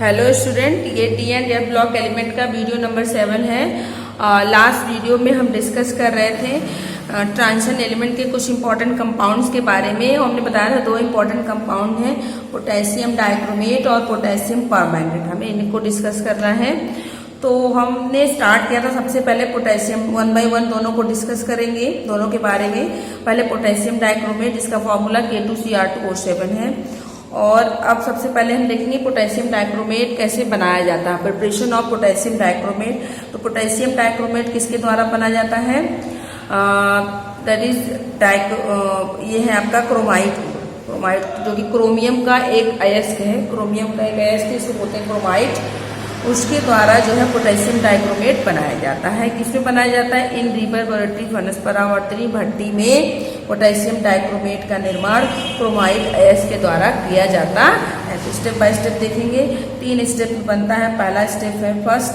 Hello student, ये T and F block element का video number 7 है। लास्ट वीडियो में हम डिस्कस कर रहे थे ट्रांजिशन एलिमेंट के कुछ इंपॉर्टेंट कंपाउंड्स के बारे में। हमने बताया था दो इंपॉर्टेंट कंपाउंड हैं, पोटेशियम डाइक्रोमेट और पोटेशियम परमैंगनेट। हमें इनको डिस्कस करना है। तो हमने स्टार्ट किया था सबसे पहले पोटेशियम, 1 बाय 1 दोनों को डिस्कस करेंगे, दोनों के बारे में। पहले पोटेशियम डाइक्रोमेट जिसका फॉर्मूला K2Cr2O7 है। और अब सबसे पहले हम देखेंगे पोटेशियम डाइक्रोमेट कैसे बनाया जाता है, प्रिपरेशन ऑफ पोटेशियम डाइक्रोमेट। तो पोटेशियम डाइक्रोमेट किसके द्वारा बनाया जाता है? दैट इज ये है आपका क्रोमाइट जो कि क्रोमियम का एक अयस्क है। क्रोमियम का एक अयस्क इसको बोलते हैं क्रोमाइट। उसके द्वारा जो है पोटेशियम डाइक्रोमेट बनाया जाता है। किसमें बनाया जाता है? इन रिवर्बरेटरी फर्नेस, परावर्तनी भट्टी में पोटेशियम डाइक्रोमेट का निर्माण क्रोमाइट अयस्क के द्वारा किया जाता है। तो स्टेप बाय स्टेप देखेंगे। 3 स्टेप में बनता है। पहला स्टेप है first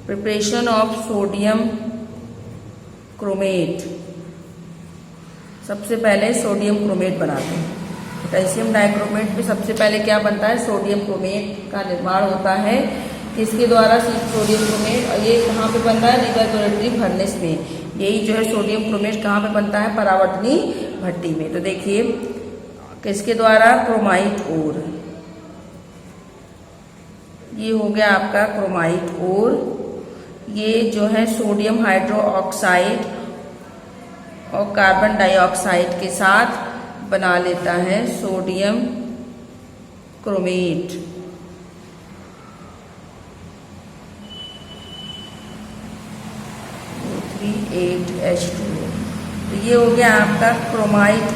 preparation of sodium chromate. सबसे पहले सोडियम क्रोमेट बनाते हैं। पोटेशियम डाइक्रोमेट में सबसे पहले क्या बनता है? सोडियम क्रोमेट का निर्माण होता है। किसके द्वारा? Sodium chromate. और ये कहाँ पे बनता है? रिवर्बरेटरी फर्नेस में। यही जो है सोडियम क्रोमेट कहाँ पे बनता है? परावर्तनी भट्टी में। तो देखिए किसके द्वारा? क्रोमाइट ओर। ये हो गया आपका क्रोमाइट ओर। ये जो है सोडियम हाइड्रोक्साइड और कार्बन डाइऑक्साइड के साथ बना लेता है सोडियम क्रोमेट। H2O। तो ये हो गया आपका क्रोमाइट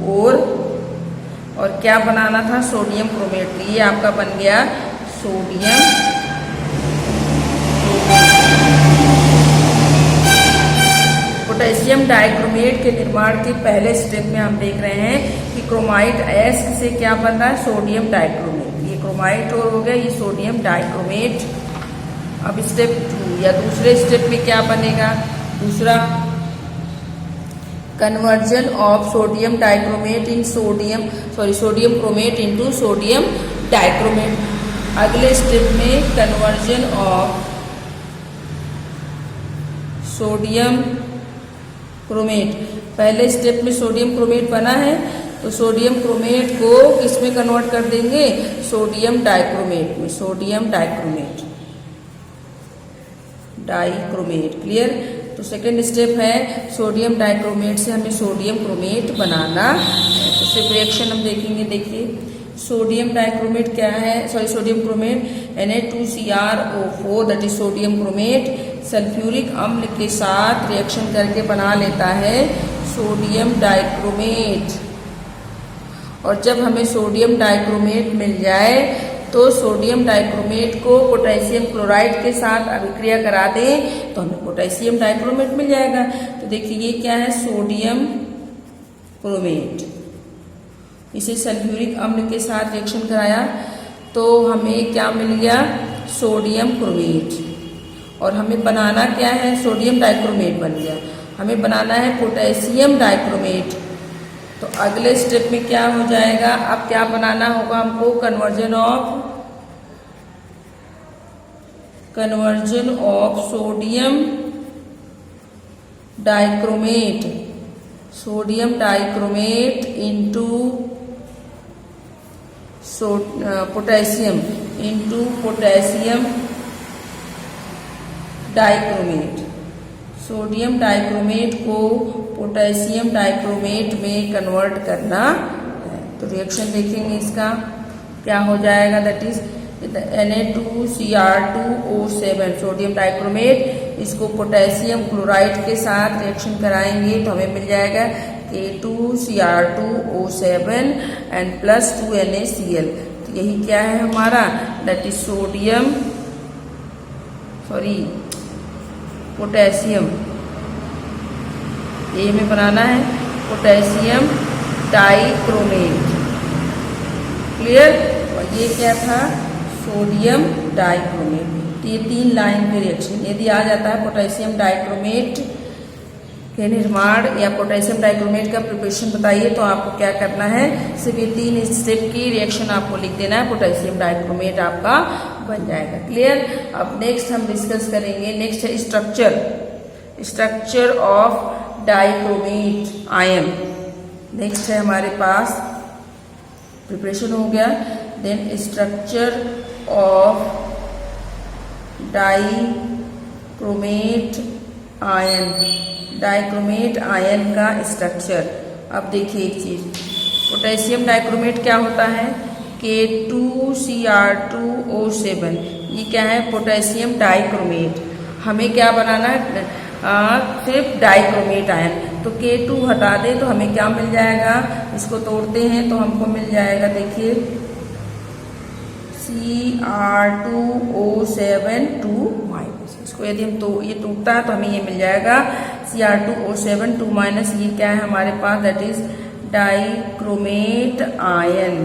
ओर। और क्या बनाना था? Sodium chromate. ये आपका बन गया सोडियम। पोटेशियम डाइक्रोमेट के निर्माण के पहले स्टेप में हम देख रहे हैं कि क्रोमाइट अयस्क से क्या बन रहा है? Sodium dichromate. ये क्रोमाइट और हो गया, ये सोडियम डाइक्रोमेट। अब स्टेप 2 या दूसरे स्टेप में क्या बनेगा? दूसरा conversion of sodium dichromate in sodium chromate into sodium dichromate. अगले स्टेप में कन्वर्जन ऑफ सोडियम क्रोमेट। पहले स्टेप में सोडियम क्रोमेट बना है, तो सोडियम क्रोमेट को किसमें कन्वर्ट कर देंगे? सोडियम डाइक्रोमेट में। Sodium dichromate. क्लियर? तो सेकेंड स्टेप है सोडियम डाइक्रोमेट से हमें सोडियम क्रोमेट बनाना है। तो सिर्फ रिएक्शन हम देखेंगे। देखिए सोडियम डाइक्रोमेट क्या है? Sodium chromate Na2CrO4 that is sodium chromate sulphuric अम्ल के साथ रिएक्शन करके बना लेता है सोडियम डाइक्रोमेट। और जब हमें सोडियम डाइक्रोमेट मिल जाए तो सोडियम डाइक्रोमेट को पोटेशियम क्लोराइड के साथ अभिक्रिया करा दें तो हमें पोटेशियम डाइक्रोमेट मिल जाएगा। तो देखिए ये क्या है? Sodium chromate. इसे सल्फ्यूरिक अम्ल के साथ रिएक्शन कराया तो हमें क्या मिल गया? Sodium chromate. और हमें बनाना क्या है? सोडियम डाइक्रोमेट बन गया। हमें बनाना है पोटेशियम डाइक्रोमेट। तो अगले स्टेप में क्या हो जाएगा? अब क्या बनाना होगा हमको? Conversion of sodium dichromate into potassium dichromate. Sodium dichromate को पोटेशियम डाइक्रोमेट में कन्वर्ट करना है। तो रिएक्शन देखेंगे इसका क्या हो जाएगा? That is Na2CR2O7 sodium dichromate. इसको पोटेशियम क्लोराइड के साथ रिएक्शन कराएंगे तो हमें मिल जाएगा K2Cr2O7 एंड प्लस 2 NaCl। तो यही क्या है हमारा? That is potassium. ये हमें बनाना है पोटेशियम डाइक्रोमेट। क्लियर? और ये क्या था? Sodium dichromate. तो ये 3 लाइन के रिएक्शन यदि आ जाता है पोटेशियम डाइक्रोमेट के निर्माण या पोटेशियम डाइक्रोमेट का प्रिपरेशन बताइए, तो आपको क्या करना है, सिर्फ ये 3 स्टेप की रिएक्शन आपको लिख देना है, पोटेशियम डाइक्रोमेट आपका बन जाएगा। क्लियर। अब नेक्स्ट हम डिस्कस करेंगे, नेक्स्ट है structure of dichromate ion. Next है हमारे पास प्रिपरेशन हो गया, then structure of dichromate ion, dichromate ion का स्ट्रक्चर। अब देखिए एक चीज, पोटेशियम डाइक्रोमेट क्या होता है, K2Cr2O7, ये क्या है, पोटेशियम डाइक्रोमेट। हमें क्या बनाना है, सिर्फ डाइक्रोमेट आयन। तो K2 हटा दे तो हमें क्या मिल जाएगा, इसको तोड़ते हैं तो हमको मिल जाएगा, देखिए Cr2O7 2 माइनस, इसको यदि हम तो ये टूटता है तो हमें ये मिल जाएगा Cr2O7 2 माइनस, ये क्या है हमारे पास, that is dichromate ion.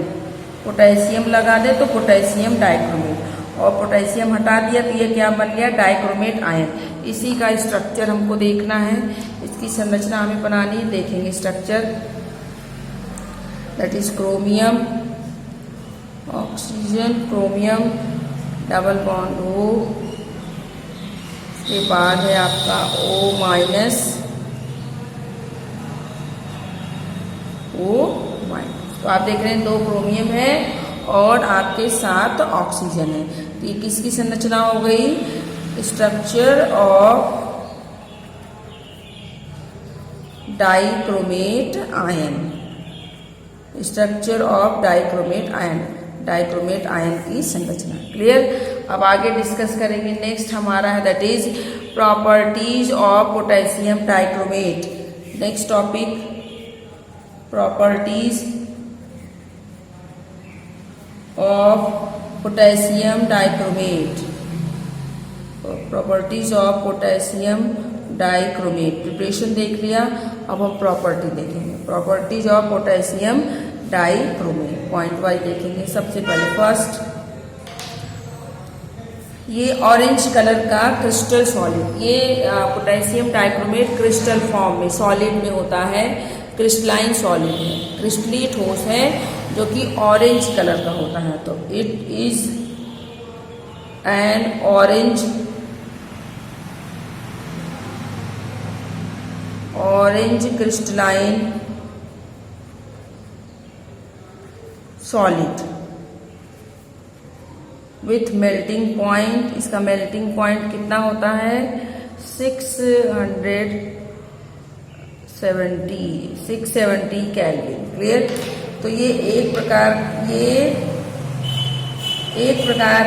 Potassium लगा दे तो पोटेशियम डाइक्रोमेट, और पोटेशियम हटा दिया तो ये क्या बन गया, डाइक्रोमेट आयन। इसी का स्ट्रक्चर हमको देखना है, इसकी संरचना हमें बनानी है। देखेंगे structure, that is chromium oxygen, chromium double bond O, उसके बाद है आपका O माइनस, O माइनस। तो आप देख रहे हैं 2 क्रोमियम है और आपके 7 ऑक्सीजन है। तो ये किसकी संरचना हो गई, structure of dichromate ion, structure of dichromate ion, dichromate ion की संरचना। क्लियर। अब आगे डिस्कस करेंगे, नेक्स्ट हमारा है that is properties of potassium dichromate. Next topic, properties of potassium dichromate, properties of potassium dichromate. Preparation देख लिया, अब हम प्रॉपर्टी देखेंगे, properties of potassium dichromate point wise देखेंगे। सबसे पहले फर्स्ट, ये ऑरेंज कलर का क्रिस्टल सॉलिड, ये पोटेशियम डाइक्रोमेट क्रिस्टल फॉर्म में सॉलिड में होता है, क्रिस्टलाइन सॉलिड है, क्रिस्टली ठोस है जो कि ऑरेंज कलर का होता है। तो it is an orange crystalline solid with melting point. इसका मेल्टिंग पॉइंट कितना होता है, 670 केल्विन। क्लियर। तो ये एक प्रकार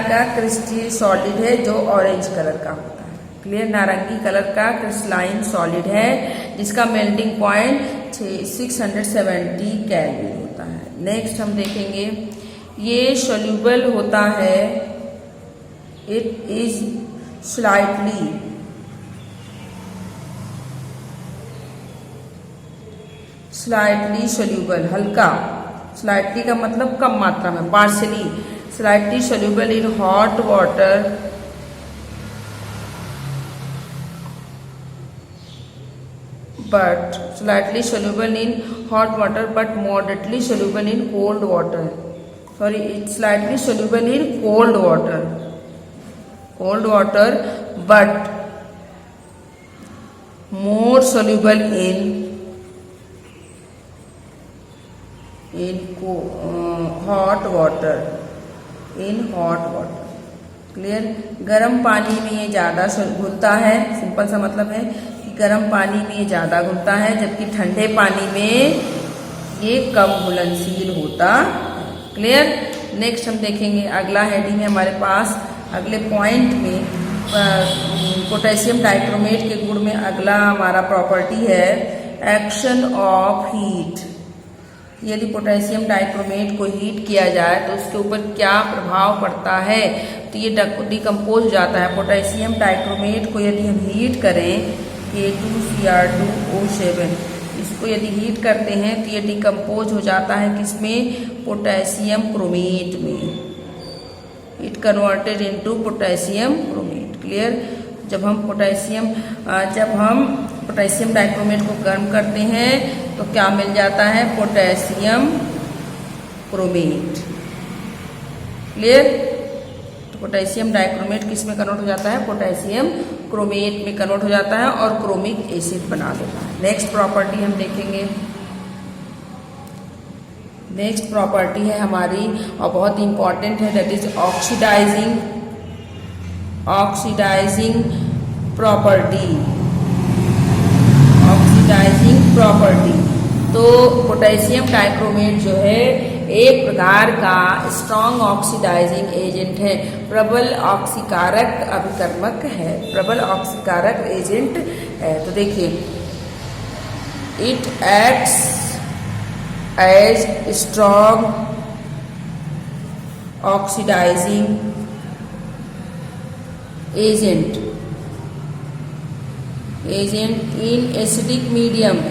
का क्रिस्टल सॉलिड है जो ऑरेंज कलर का होता है। क्लियर। नारंगी कलर का क्रिस्टलाइन सॉलिड है जिसका मेल्टिंग पॉइंट 670 केल्विन होता है। नेक्स्ट हम देखेंगे, ये सोल्यूबल होता है, इट इज स्लाइटली सोल्यूबल, हल्का, स्लाइटली का मतलब कम मात्रा में, partially slightly soluble in hot water but slightly soluble in hot water but moderately soluble in cold water. Sorry, it's slightly soluble in cold water but more soluble in hot water. Clear. गर्म पानी में ये ज़्यादा घुलता है, simple सा मतलब है कि गर्म पानी में ये ज़्यादा घुलता है, जबकि ठंडे पानी में ये कम घुलनशील होता। क्लियर। नेक्स्ट हम देखेंगे, अगला हेडिंग है हमारे पास, अगले पॉइंट में पोटेशियम डाइक्रोमेट के गुण में अगला हमारा प्रॉपर्टी है एक्शन ऑफ हीट। यदि पोटेशियम डाइक्रोमेट को हीट किया जाए तो उसके ऊपर क्या प्रभाव पड़ता है, तो ये डिकम्पोज हो जाता है। पोटेशियम डाइक्रोमेट को यदि हम हीट करें, K2Cr2O7, इसको यदि हीट करते हैं तो ये डिकम्पोज हो जाता है किसमें, पोटेशियम क्रोमेट में। It converted into potassium chromate. Clear. जब हम पोटेशियम डाइक्रोमेट को गर्म करते हैं तो क्या मिल जाता है? Potassium chromate. क्लियर। तो पोटेशियम डाइक्रोमेट किस में कन्वर्ट हो जाता है? पोटेशियम क्रोमेट में कन्वर्ट हो जाता है और क्रोमिक एसिड बना देता है। नेक्स्ट प्रॉपर्टी हम देखेंगे। नेक्स्ट प्रॉपर्टी है हमारी और बहुत इंपॉर्टेंट है, that is oxidising property. Oxidising property. तो पोटेशियम डाइक्रोमेट जो है एक प्रकार का स्ट्रॉन्ग ऑक्सीडाइजिंग एजेंट है, प्रबल ऑक्सीकारक अभिकर्मक है, प्रबल ऑक्सीकारक एजेंट है। तो देखिए, it acts as strong oxidising agent in acidic medium में।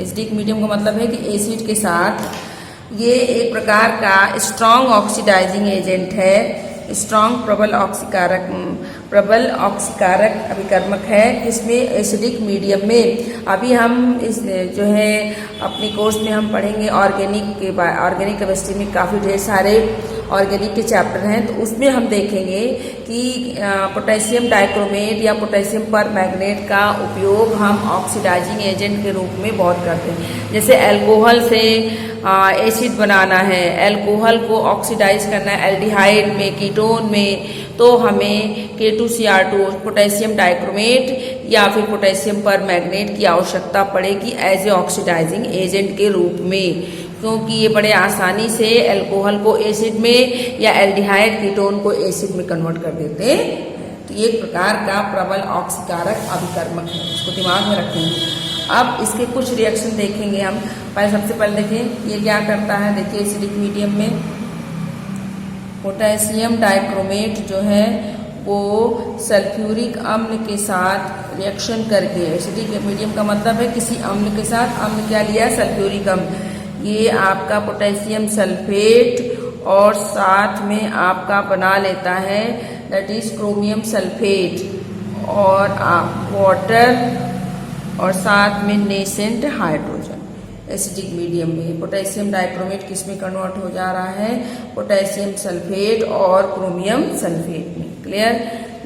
एसिडिक मीडियम का मतलब है कि एसिड के साथ ये एक प्रकार का स्ट्रॉन्ग ऑक्सीडाइजिंग एजेंट है, स्ट्रॉन्ग प्रबल ऑक्सीकारक अभिकर्मक है, इसमें एसिडिक मीडियम में। अभी हम इस जो है अपने कोर्स में हम पढ़ेंगे ऑर्गेनिक केमिस्ट्री में काफ़ी ढेर सारे ऑर्गेनिक के चैप्टर हैं, तो उसमें हम देखेंगे कि पोटेशियम डाइक्रोमेट या पोटेशियम परमैंगनेट का उपयोग हम ऑक्सीडाइजिंग एजेंट के रूप में बहुत करते हैं। जैसे अल्कोहल से एसिड बनाना है, अल्कोहल को ऑक्सीडाइज करना है एल्डिहाइड में, कीटोन में, तो हमें K2Cr2 पोटेशियम डाइक्रोमेट या फिर पोटेशियम परमैंगनेट की आवश्यकता पड़ेगी एज ए ऑक्सीडाइजिंग एजेंट के रूप में, क्योंकि ये बड़े आसानी से अल्कोहल को एसिड में या एल्डिहाइड कीटोन को एसिड में कन्वर्ट कर देते हैं। तो ये एक प्रकार का प्रबल ऑक्सीकारक अभिकर्मक है, इसको दिमाग में रखेंगे। अब इसके कुछ रिएक्शन देखेंगे हम। सबसे पहले देखें ये क्या करता है। देखिए, एसिडिक मीडियम में पोटेशियम डाइक्रोमेट जो है वो सल्फ्यूरिक अम्ल के साथ रिएक्शन करके, एसिडिक मीडियम का मतलब है किसी अम्ल के साथ, अम्ल क्या लिया? सल्फ्यूरिक अम्ल। ये आपका पोटेशियम सल्फेट और साथ में आपका बना लेता है दैट इज क्रोमियम सल्फेट और वाटर और साथ में नेसेंट हाइड्रोजन। एसिडिक मीडियम में पोटेशियम डाइक्रोमेट किस में कन्वर्ट हो जा रहा है? पोटेशियम सल्फेट और क्रोमियम सल्फेट में। क्लियर।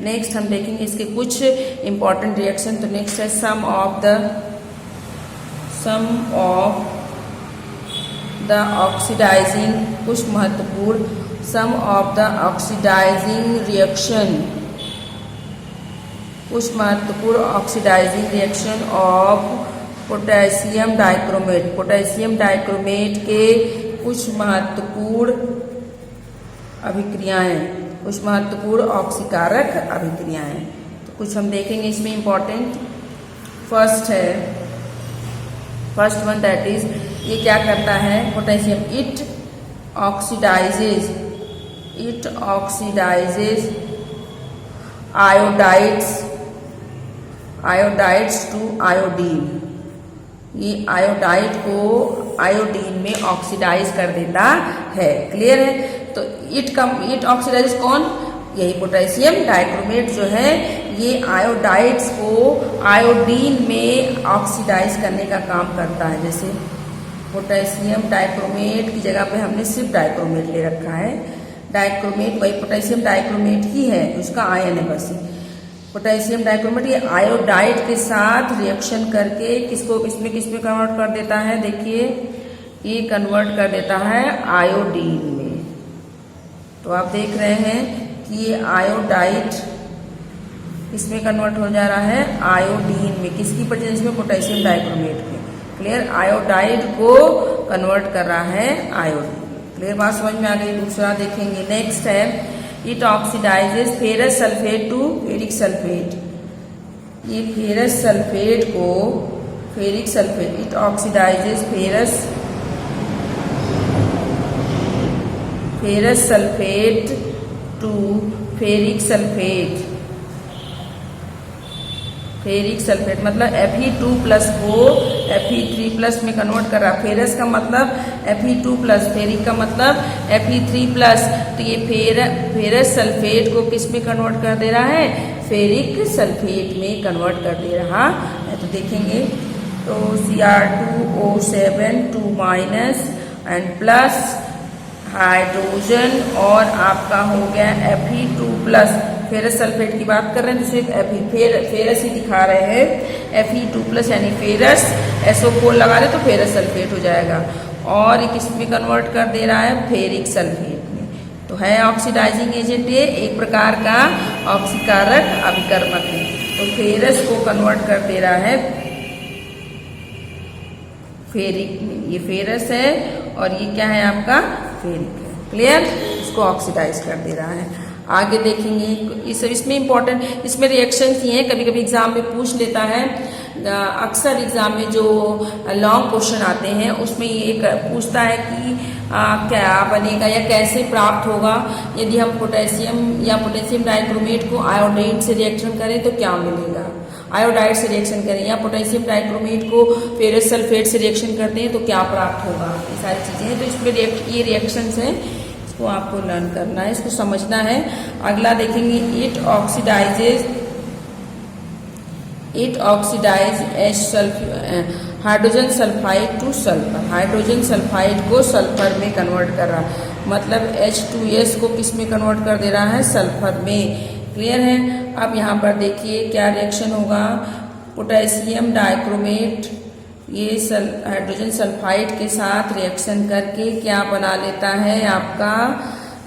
नेक्स्ट हम देखेंगे इसके कुछ इंपॉर्टेंट रिएक्शन। तो नेक्स्ट है सम ऑफ द ऑक्सीडाइजिंग, कुछ महत्वपूर्ण some of the oxidising reaction, कुछ महत्वपूर्ण oxidising reaction of potassium dichromate. Potassium dichromate के कुछ महत्वपूर्ण अभिक्रियाएं, कुछ महत्वपूर्ण ऑक्सीकारक अभिक्रियाएं। तो कुछ हम देखेंगे इसमें important. First one that is, ये क्या करता है? Potassium it oxidises iodides to iodine. ये आयोडाइड को आयोडीन में ऑक्सीडाइज कर देता है। क्लियर है। तो इट ऑक्सीडाइज कौन? यही पोटेशियम डाइक्रोमेट जो है ये आयोडाइड्स को आयोडीन में ऑक्सीडाइज करने का काम करता है। जैसे पोटेशियम डाइक्रोमेट की जगह पे हमने सिर्फ डाइक्रोमेट ले रखा है। डाइक्रोमेट वही पोटेशियम डाइक्रोमेट ही है, उसका आयन है बस। पोटेशियम डाइक्रोमेट ये आयोडाइड के साथ रिएक्शन करके किस में कन्वर्ट कर देता है? देखिए, ये कन्वर्ट कर देता है आयोडीन में। तो आप देख रहे हैं कि ये आयोडाइड इसमें कन्वर्ट हो जा रहा है आयोडीन में। किसकी प्रेजेंस में? पोटेशियम डाइक्रोमेट के। क्लियर। आयोडाइड को कन्वर्ट कर रहा है आयोडीन। क्लियर बात समझ में आ गई। दूसरा देखेंगे। नेक्स्ट है it oxidises ferrous sulphate to ferric sulphate. ये फेरस सल्फेट को ferric sulphate, it oxidises ferrous sulphate to ferric sulphate. Ferric sulphate मतलब Fe2+ को Fe3+ में कन्वर्ट कर रहा है। फेरस का मतलब Fe2+, फेरिक का मतलब Fe3+। तो ये फेरस सल्फेट को किस में कन्वर्ट कर दे रहा है? फेरिक सल्फेट में कन्वर्ट कर दे रहा है। तो देखेंगे तो Cr2O7 2- एंड प्लस हाइड्रोजन और आपका हो गया Fe2+। फेरस सल्फेट की बात कर रहे हैं तो सिर्फ फेरस ही दिखा रहे हैं। Fe2+ यानी फेरस, SO4 लगा दे तो फेरस सल्फेट हो जाएगा। और ये किस में कन्वर्ट कर दे रहा है? फेरिक सल्फेट में। तो है ऑक्सीडाइजिंग एजेंट, ये एक प्रकार का ऑक्सीकारक अभिकर्मक है। तो फेरस को कन्वर्ट कर दे रहा है फेरिक में। ये फेरस है और ये क्या है आपका? फेरिक है। क्लियर? इसको ऑक्सीडाइज कर दे रहा है। आगे देखेंगे इसमें इम्पोर्टेंट, इसमें रिएक्शंस ही हैं। कभी कभी एग्जाम में पूछ लेता है, अक्सर एग्जाम में जो लॉन्ग क्वेश्चन आते हैं उसमें ये पूछता है कि क्या बनेगा या कैसे प्राप्त होगा यदि हम पोटेशियम या पोटेशियम डाइक्रोमेट को आयोडाइड से रिएक्शन करें तो क्या मिलेगा। आयोडाइड से रिएक्शन करें या पोटेशियम डाइक्रोमेट को फेरस सल्फेट से रिएक्शन करते हैं तो क्या प्राप्त होगा। ये सारी चीज़ें हैं। तो इसमें ये रिएक्शंस हैं, इसको आपको लर्न करना है, इसको समझना है। अगला देखेंगे it oxidise hydrogen sulphide to sulphur. Hydrogen sulphide को सल्फर में कन्वर्ट कर रहा है, मतलब H2S को किस में कन्वर्ट कर दे रहा है? सल्फर में। क्लियर है? अब यहाँ पर देखिए क्या रिएक्शन होगा। पोटेशियम डाइक्रोमेट ये हाइड्रोजन सल्फाइड के साथ रिएक्शन करके क्या बना लेता है आपका?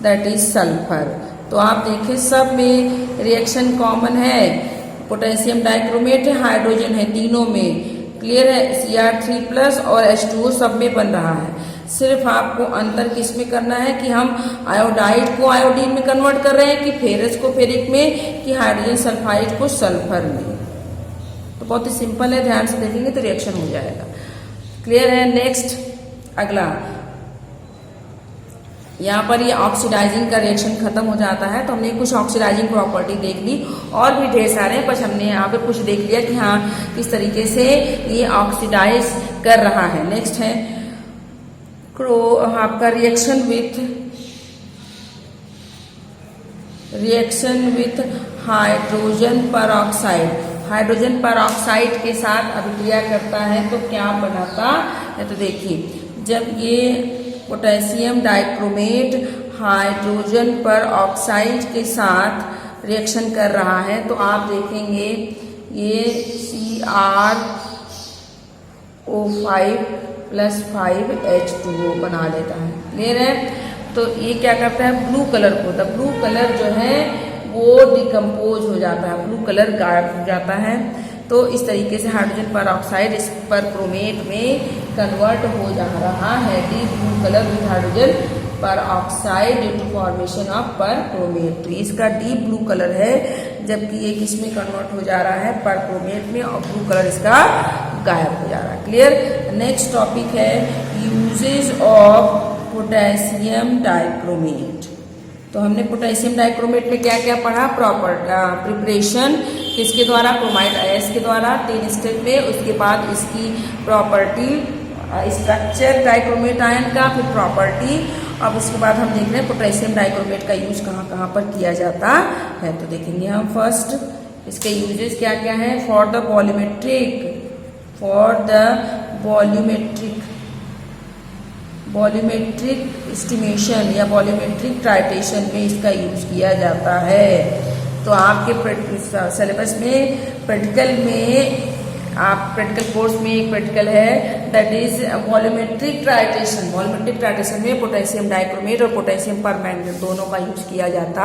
That is sulphur. तो आप देखें सब में रिएक्शन कॉमन है। पोटेशियम डाइक्रोमेट है, हाइड्रोजन है, तीनों में। क्लियर है? Cr3+ और H2O सब में बन रहा है। सिर्फ आपको अंतर किस में करना है कि हम आयोडाइड को आयोडीन में कन्वर्ट कर रहे हैं कि फेरस को फेरिक में कि हाइड्रोजन सल्फाइड को सल्फर में। तो बहुत ही सिंपल है, ध्यान से देखेंगे तो रिएक्शन हो जाएगा। क्लियर है? नेक्स्ट अगला, यहाँ पर ये ऑक्सीडाइजिंग का रिएक्शन खत्म हो जाता है। तो हमने कुछ ऑक्सीडाइजिंग प्रॉपर्टी देख ली, और भी ढेर सारे हैं, बस हमने यहाँ पे कुछ देख लिया कि हाँ किस तरीके से ये ऑक्सीडाइज कर रहा है। नेक्स्ट है आपका reaction with hydrogen peroxide. Hydrogen peroxide के साथ अभिक्रिया करता है तो क्या बनाता है? तो देखिए, जब ये पोटेशियम डाइक्रोमेट हाइड्रोजन परऑक्साइड के साथ रिएक्शन कर रहा है तो आप देखेंगे ये CrO5+5H2O बना लेता है। क्लियर है? तो ये क्या करता है? ब्लू कलर को, द ब्लू कलर जो है वो डिकम्पोज हो जाता है, ब्लू कलर गायब हो जाता है। तो इस तरीके से हाइड्रोजन परऑक्साइड इस पर क्रोमेट में कन्वर्ट हो जा रहा है। Deep blue colour with hydrogen peroxide due to formation of perchromate. तो इसका डीप ब्लू कलर है, जबकि ये किस में कन्वर्ट हो जा रहा है? परक्रोमेट में, और ब्लू कलर इसका गायब हो जा रहा है। क्लियर? नेक्स्ट टॉपिक है यूजेज ऑफ पोटेशियम डाइक्रोमेट। तो हमने पोटेशियम डाइक्रोमेट में क्या क्या पढ़ा? प्रिपरेशन किसके द्वारा? क्रोमाइड आयस के द्वारा, 3 स्टेप में। उसके बाद इसकी प्रॉपर्टी, स्ट्रक्चर डाइक्रोमेट आयन का, फिर प्रॉपर्टी। अब उसके बाद हम देख रहे हैं पोटेशियम डाइक्रोमेट का यूज कहाँ कहाँ पर किया जाता है। तो देखेंगे हम फर्स्ट इसके यूजेस क्या क्या है। फॉर द वॉल्यूमेट्रिक एस्टिमेशन या वॉल्यूमेट्रिक ट्राइटेशन में इसका यूज किया जाता है। तो आपके सिलेबस में प्रैक्टिकल में, आप प्रैक्टिकल कोर्स में एक प्रैक्टिकल है दैट इज वॉल्यूमेट्रिक ट्राइटेशन। वॉल्यूमेट्रिक ट्राइटेशन में पोटेशियम डाइक्रोमेट और पोटेशियम परमैंगनेट दोनों का यूज किया जाता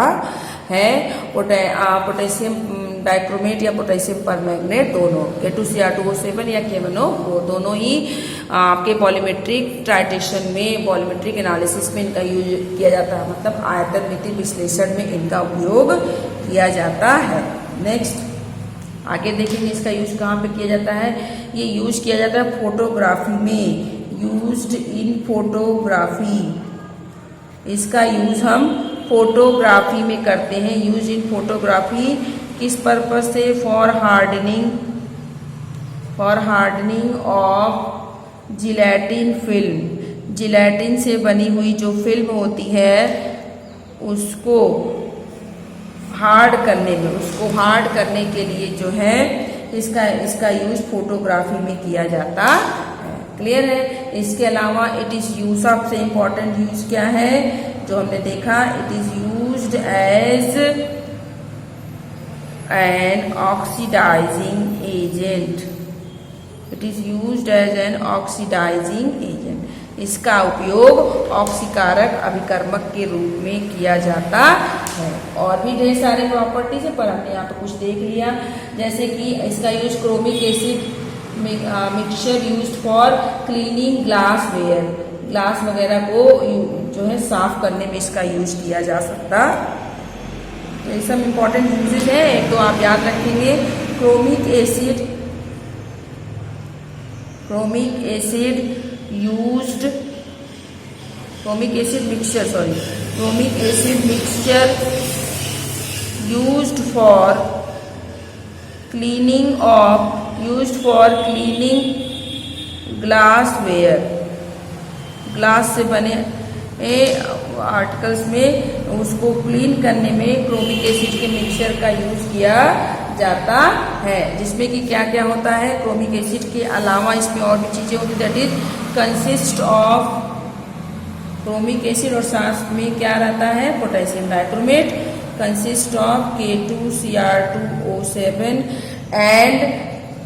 है। पोटेशियम डाइक्रोमेट या पोटेशियम परमैंगनेट दोनों, K2Cr2O7 या K1O4 दोनों ही आपके वॉल्यूमेट्रिक ट्राइटेशन में, वॉल्यूमेट्रिक एनालिसिस में इनका यूज किया जाता है, मतलब आयतन मिति विश्लेषण में इनका उपयोग किया जाता है। नेक्स्ट आगे देखेंगे इसका यूज कहाँ पे किया जाता है। ये यूज किया जाता है फोटोग्राफी में, यूज्ड इन फोटोग्राफी। इसका यूज हम फोटोग्राफी में करते हैं। यूज इन फोटोग्राफी किस पर्पज से? For hardening for hardening of gelatin film. Gelatin से बनी हुई जो फिल्म होती है उसको हार्ड करने के लिए जो है इसका यूज फोटोग्राफी में किया जाता है। क्लियर है। इसके अलावा इट इज यूज, सबसे इंपॉर्टेंट यूज क्या है जो हमने देखा, it is used as an oxidising agent. It is used as an oxidising agent. इसका उपयोग ऑक्सीकारक अभिकर्मक के रूप में किया जाता है। और भी ढेर सारे प्रॉपर्टीज है पर हमने यहाँ पर कुछ देख लिया, जैसे कि इसका use chromic acid mixture used for cleaning glassware. Glass वगैरह को जो है साफ करने में इसका यूज किया जा सकता। तो ये सब इंपॉर्टेंट यूजेज है, एक तो आप याद रखेंगे। Chromic acid mixture used for cleaning glassware। Glass से बने आर्टिकल्स में उसको क्लीन करने में क्रोमिक एसिड के मिक्सचर का यूज किया जाता है, जिसमें कि क्या क्या होता है। क्रोमिक एसिड के अलावा इसमें और भी चीजें होती, that is consist of chromic acid और साथ में क्या रहता है, potassium dichromate, consist of K2Cr2O7 and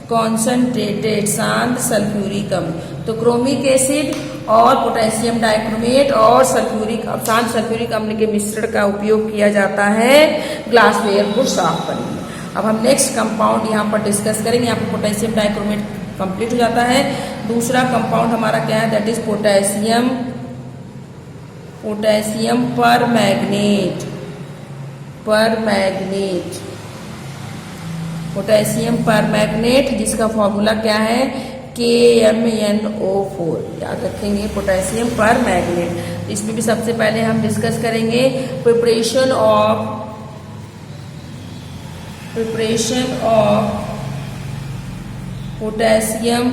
concentrated शांत सल्फ्यूरिक अम्ल। तो क्रोमिक एसिड और पोटेशियम डाइक्रोमेट और शांत सल्फ्यूरिक अम्ल के मिश्रण का उपयोग किया जाता है ग्लासवेयर को साफ करने में। अब हम नेक्स्ट कंपाउंड यहाँ पर डिस्कस करेंगे। यहाँ पर पोटेशियम डाइक्रोमेट कंप्लीट हो जाता है। दूसरा कंपाउंड हमारा क्या है, that is potassium permanganate. Potassium permanganate जिसका फॉर्मूला क्या है, KMnO4। याद रखेंगे पोटेशियम परमैंगनेट। इसमें भी सबसे पहले हम डिस्कस करेंगे प्रिपरेशन ऑफ पोटेशियम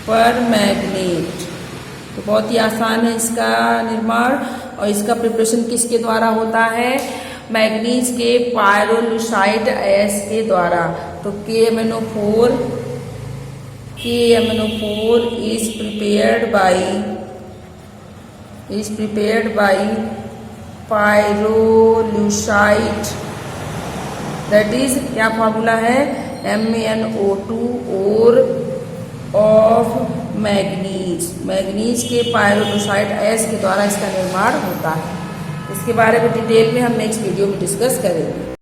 परमैंगनेट। तो बहुत ही आसान है इसका निर्माण, और इसका प्रिपरेशन किसके द्वारा होता है, मैग्नीज के पायरोलुसाइड अयस्क के द्वारा। तो KMnO4 is prepared by pyrolusite, that is क्या फॉर्मूला है, MnO2 और ऑफ मैग्नीज के पायरोलुसाइड अयस्क के द्वारा इसका निर्माण होता है। इसके बारे में डिटेल में हम नेक्स्ट वीडियो में डिस्कस करेंगे।